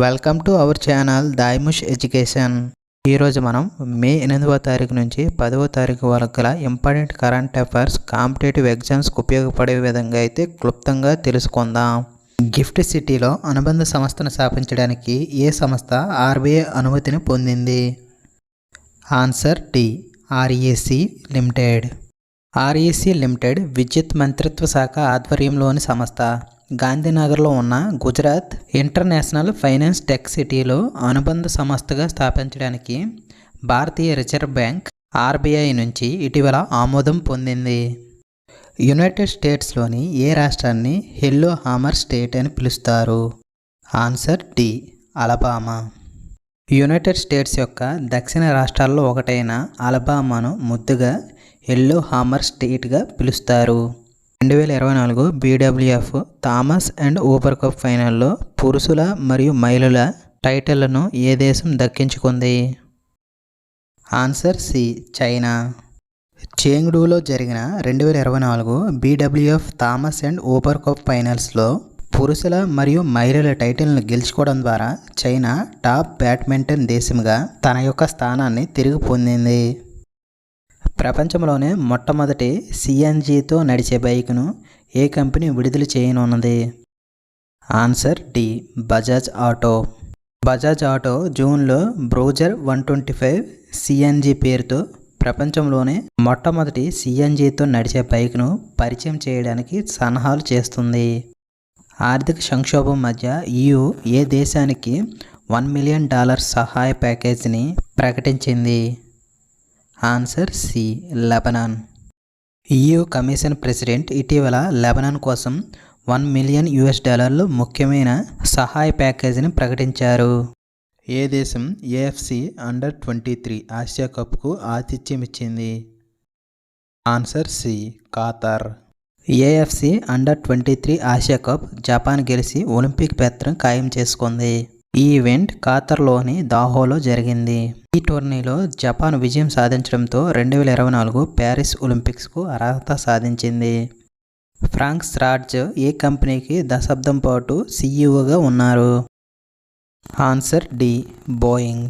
Welcome to our channel దాయిముష్ education. ఈరోజు మనం మే 8వ తారీఖు నుంచి 10వ తారీఖు వరకు గల ఇంపార్టెంట్ కరెంట్ అఫైర్స్ కాంపిటేటివ్ ఎగ్జామ్స్కి ఉపయోగపడే విధంగా అయితే క్లుప్తంగా తెలుసుకుందాం. గిఫ్ట్ సిటీలో అనుబంధ సంస్థను స్థాపించడానికి ఏ సంస్థ ఆర్బీఐ అనుమతిని పొందింది? Answer D, REC limited. REC limited విద్యుత్ మంత్రిత్వ శాఖ ఆధ్వర్యంలోని సంస్థ. గాంధీనగర్లో ఉన్న గుజరాత్ ఇంటర్నేషనల్ ఫైనాన్స్ టెక్ సిటీలో అనుబంధ సంస్థగా స్థాపించడానికి భారతీయ రిజర్వ్ బ్యాంక్ ఆర్బీఐ నుంచి ఇటీవల ఆమోదం పొందింది. యునైటెడ్ స్టేట్స్లోని ఏ రాష్ట్రాన్ని హెల్లో హామర్ స్టేట్ అని పిలుస్తారు? Answer D, Alabama. United States యొక్క దక్షిణ రాష్ట్రాల్లో ఒకటైన అలబామాను ముద్దుగా ఎల్లో హామర్ స్టేట్గా పిలుస్తారు. 2024 BWF Thomas and Uber cup ఫైనల్లో పురుషుల మరియు మహిళల టైటిళ్లను ఏ దేశం దక్కించుకుంది? Answer C, China. చెంగ్డూలో జరిగిన 2024 BWF Thomas and Uber cup ఫైనల్స్లో పురుషుల మరియు మహిళల టైటిల్ను గెలుచుకోవడం ద్వారా చైనా టాప్ బ్యాడ్మింటన్ దేశంగా తన యొక్క స్థానాన్ని తిరిగి పొందింది. ప్రపంచంలోనే మొట్టమొదటి సిఎన్జితో నడిచే బైక్ను ఏ కంపెనీ విడుదల చేయనున్నది? Answer D, Bajaj auto. Bajaj auto జూన్లో బ్రూజర్ 125 సిఎన్జి పేరుతో ప్రపంచంలోనే మొట్టమొదటి సిఎన్జితో నడిచే బైక్ను పరిచయం చేయడానికి సన్నాహాలు చేస్తుంది. ఆర్థిక సంక్షోభం మధ్య EU ఏ దేశానికి $1 మిలియన్ సహాయ ప్యాకేజీని ప్రకటించింది? Answer C, Lebanon. EU commission president ఇటీవల లెబనాన్ కోసం $1 మిలియన్ ముఖ్యమైన సహాయ ప్యాకేజీని ప్రకటించారు. ఏ దేశం AFC Under-23 ఆసియా కప్కు ఆతిథ్యం ఇచ్చింది? Answer C, Qatar. AFC Under-23 ఆసియా కప్ జపాన్ గెలిచి ఒలింపిక్ పత్రం ఖాయం చేసుకుంది. ఈ ఈవెంట్ ఖతార్లోని దాహోలో జరిగింది. ఈ టోర్నీలో జపాన్ విజయం సాధించడంతో 2024 ప్యారిస్ ఒలింపిక్స్కు అర్హత సాధించింది. ఫ్రాంక్ రాడ్జ్ ఏ కంపెనీకి దశాబ్దం పాటు CEOగా ఉన్నారు? Answer D, Boeing.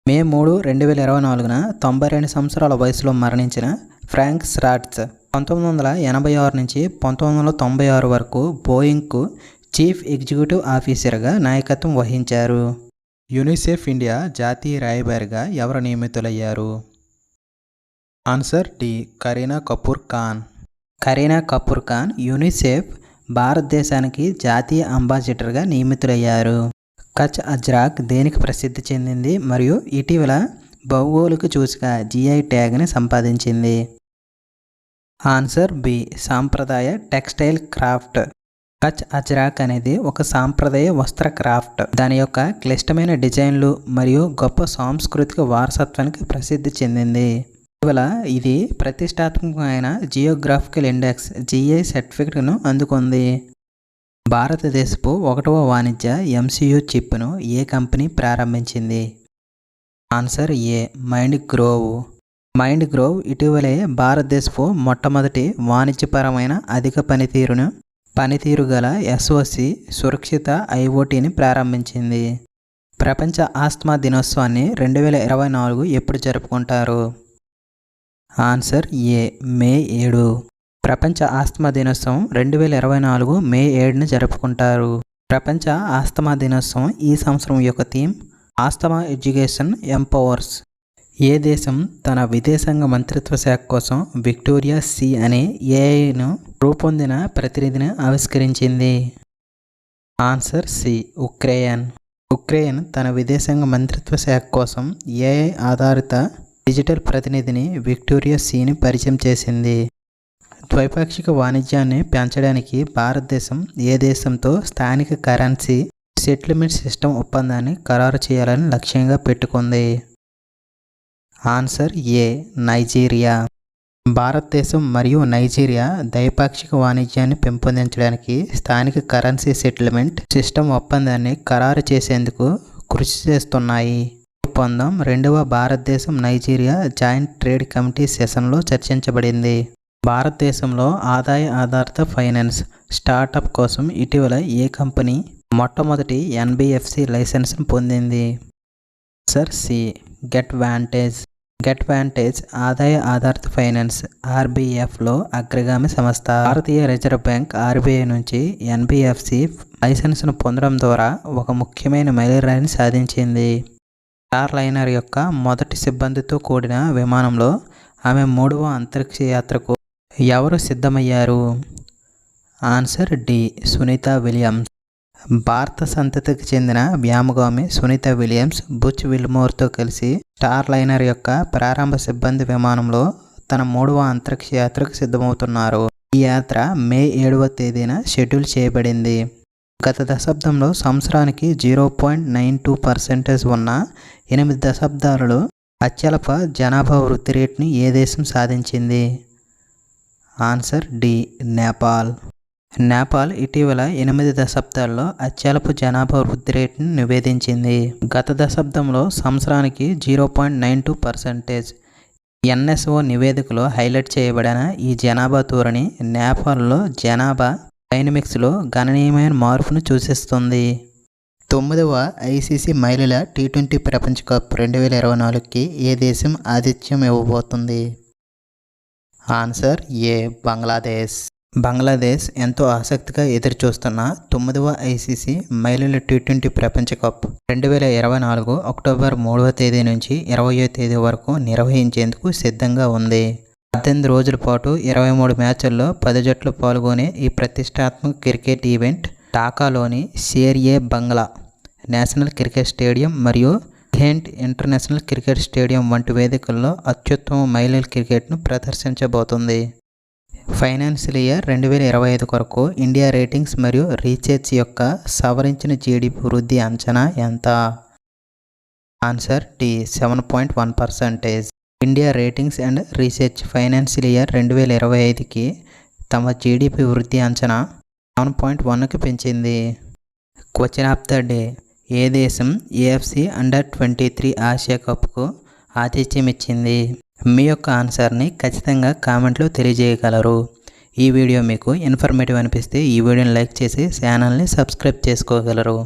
మే 3, 2024న 92 సంవత్సరాల వయసులో మరణించిన ఫ్రాంక్ రాడ్జ్ 1986 నుంచి 1996 వరకు బోయింగ్కు చీఫ్ ఎగ్జిక్యూటివ్ ఆఫీసర్గా నాయకత్వం వహించారు. యూనిసెఫ్ ఇండియా జాతీయ రాయబారిగా ఎవరు నియమితులయ్యారు? Answer D, Kareena Kapoor Khan. Kareena Kapoor Khan UNICEF భారతదేశానికి జాతీయ అంబాసిడర్గా నియమితులయ్యారు. కచ్ అజ్రాక్ దేనికి ప్రసిద్ధి చెందింది మరియు ఇటీవల భౌగోళిక సూచిక GI ట్యాగ్ని సంపాదించింది? ఆన్సర్ బి, సాంప్రదాయ టెక్స్టైల్ క్రాఫ్ట్. కచ్ అజ్రాక్ అనేది ఒక సాంప్రదాయ వస్త్ర క్రాఫ్ట్. దాని యొక్క క్లిష్టమైన డిజైన్లు మరియు గొప్ప సాంస్కృతిక వారసత్వానికి ప్రసిద్ధి చెందింది. ఇటీవల ఇది ప్రతిష్టాత్మకమైన జియోగ్రాఫికల్ ఇండెక్స్ GI సర్టిఫికెట్ను అందుకుంది. భారతదేశపు 1వ వాణిజ్య MCU చిప్ను ఏ కంపెనీ ప్రారంభించింది? ఆన్సర్ ఏ, మైండ్ గ్రోవ్. మైండ్ గ్రోవ్ ఇటీవలే భారతదేశపు మొట్టమొదటి వాణిజ్యపరమైన అధిక పనితీరు గల SOC సురక్షిత IoTని ప్రారంభించింది. ప్రపంచ ఆస్తమా దినోత్సవాన్ని 2024 ఎప్పుడు జరుపుకుంటారు? ఆన్సర్ ఏ, మే 7. ప్రపంచ ఆస్తమా దినోత్సవం 2024 మే 7న జరుపుకుంటారు. ప్రపంచ ఆస్తమా దినోత్సవం ఈ సంవత్సరం యొక్క థీమ్ ఆస్తమా ఎడ్యుకేషన్ ఎంపవర్స్. ఏ దేశం తన విదేశాంగ మంత్రిత్వ శాఖ కోసం విక్టోరియా C అనే AIను రూపొందిన ప్రతినిధిని ఆవిష్కరించింది? Answer C, Ukraine. ఉక్రెయిన్ తన విదేశాంగ మంత్రిత్వ శాఖ కోసం AI ఆధారిత డిజిటల్ ప్రతినిధిని విక్టోరియా Cని పరిచయం చేసింది. ద్వైపాక్షిక వాణిజ్యాన్ని పెంచడానికి భారతదేశం ఏ దేశంతో స్థానిక కరెన్సీ సెటిల్మెంట్ సిస్టమ్ ఒప్పందాన్ని ఖరారు చేయాలని లక్ష్యంగా పెట్టుకుంది? ఆన్సర్ ఏ, నైజీరియా. భారతదేశం మరియు నైజీరియా ద్వైపాక్షిక వాణిజ్యాన్ని పెంపొందించడానికి స్థానిక కరెన్సీ సెటిల్మెంట్ సిస్టమ్ ఒప్పందాన్ని ఖరారు చేసేందుకు కృషి చేస్తున్నాయి. ఒప్పందం 2వ భారతదేశం నైజీరియా జాయింట్ ట్రేడ్ కమిటీ సెషన్లో చర్చించబడింది. భారతదేశంలో ఆదాయ ఆధారిత ఫైనాన్స్ స్టార్టప్ కోసం ఇటీవల ఏ కంపెనీ మొట్టమొదటి ఎన్బిఎఫ్సి లైసెన్స్ను పొందింది? ఆన్సర్ సి గెట్ వ్యాంటేజ్ ఆదాయ ఆధారిత ఫైనాన్స్ ఆర్బీఎఫ్లో అగ్రగామి సంస్థ. భారతీయ రిజర్వ్ బ్యాంక్ ఆర్బీఐ నుంచి ఎన్బిఎఫ్సి లైసెన్స్ను పొందడం ద్వారా ఒక ముఖ్యమైన మైలురాయిని సాధించింది. స్టార్ లైనర్ యొక్క మొదటి సిబ్బందితో కూడిన విమానంలో ఆమె 3వ అంతరిక్ష యాత్రకు ఎవరు సిద్ధమయ్యారు? Answer D Sunita Williams. భారత సంతతికి చెందిన వ్యోమగామి సునీత విలియమ్స్ బుచ్ విల్మోర్తో కలిసి స్టార్ లైనర్ యొక్క ప్రారంభ సిబ్బంది విమానంలో తన 3వ అంతరిక్ష యాత్రకు సిద్ధమవుతున్నారు. ఈ యాత్ర మే 7వ తేదీన షెడ్యూల్ చేయబడింది. గత దశాబ్దంలో సంవత్సరానికి 0.92% ఉన్న 8 దశాబ్దాలలో అత్యల్ప జనాభా వృద్ధి రేటుని ఏ దేశం సాధించింది? ఆన్సర్ డి నేపాల్ ఇటీవల 8 దశాబ్దాల్లో అత్యల్ప జనాభా వృద్ధి రేటును నివేదించింది. గత దశాబ్దంలో సంవత్సరానికి 0.92%. ఎన్ఎస్ఓ నివేదికలో హైలైట్ చేయబడిన ఈ జనాభా ధోరణి నేపాల్లో జనాభా డైనమిక్స్లో గణనీయమైన మార్పును సూచిస్తుంది. 9వ ఐసీసీ మహిళల టీ20 ప్రపంచ కప్ 2024కి ఏ దేశం ఆతిథ్యం ఇవ్వబోతుంది? ఆన్సర్ ఏ బంగ్లాదేశ్ ఎంతో ఆసక్తిగా ఎదురుచూస్తున్న 9వ ఐసీసీ మహిళల టీ20 ప్రపంచ కప్ 2024 అక్టోబర్ 3వ తేదీ నుంచి 20వ తేదీ వరకు నిర్వహించేందుకు సిద్ధంగా ఉంది. 18 రోజుల పాటు 23 మ్యాచ్ల్లో 10 జట్లు పాల్గొనే ఈ ప్రతిష్టాత్మక క్రికెట్ ఈవెంట్ ఢాకాలోని షేర్-ఏ బంగ్లా నేషనల్ క్రికెట్ స్టేడియం మరియు ఘెంట్ ఇంటర్నేషనల్ క్రికెట్ స్టేడియం వంటి వేదికల్లో అత్యుత్తమ మహిళల క్రికెట్ను ప్రదర్శించబోతుంది. ఫైనాన్షియల్ ఇయర్ 2025 కొరకు ఇండియా రేటింగ్స్ మరియు రీసెర్చ్ యొక్క సవరించిన జీడీపీ వృద్ధి అంచనా ఎంత? Answer D 7.1%. India ratings and research financial year 2025కి తమ జీడీపీ వృద్ధి అంచనా 7.1కి పెంచింది. క్వశ్చన్ ఆఫ్ ద డే: ఏ దేశం ఏఎఫ్సి అండర్-23 ఆసియా కప్కు ఆతిథ్యం ఇచ్చింది? మీ యొక్క ఆన్సర్ని ఖచ్చితంగా కామెంట్లో తెలియజేయగలరు. ఈ వీడియో మీకు ఇన్ఫర్మేటివ్ అనిపిస్తే ఈ వీడియోని లైక్ చేసి ఛానల్ని సబ్స్క్రైబ్ చేసుకోగలరు.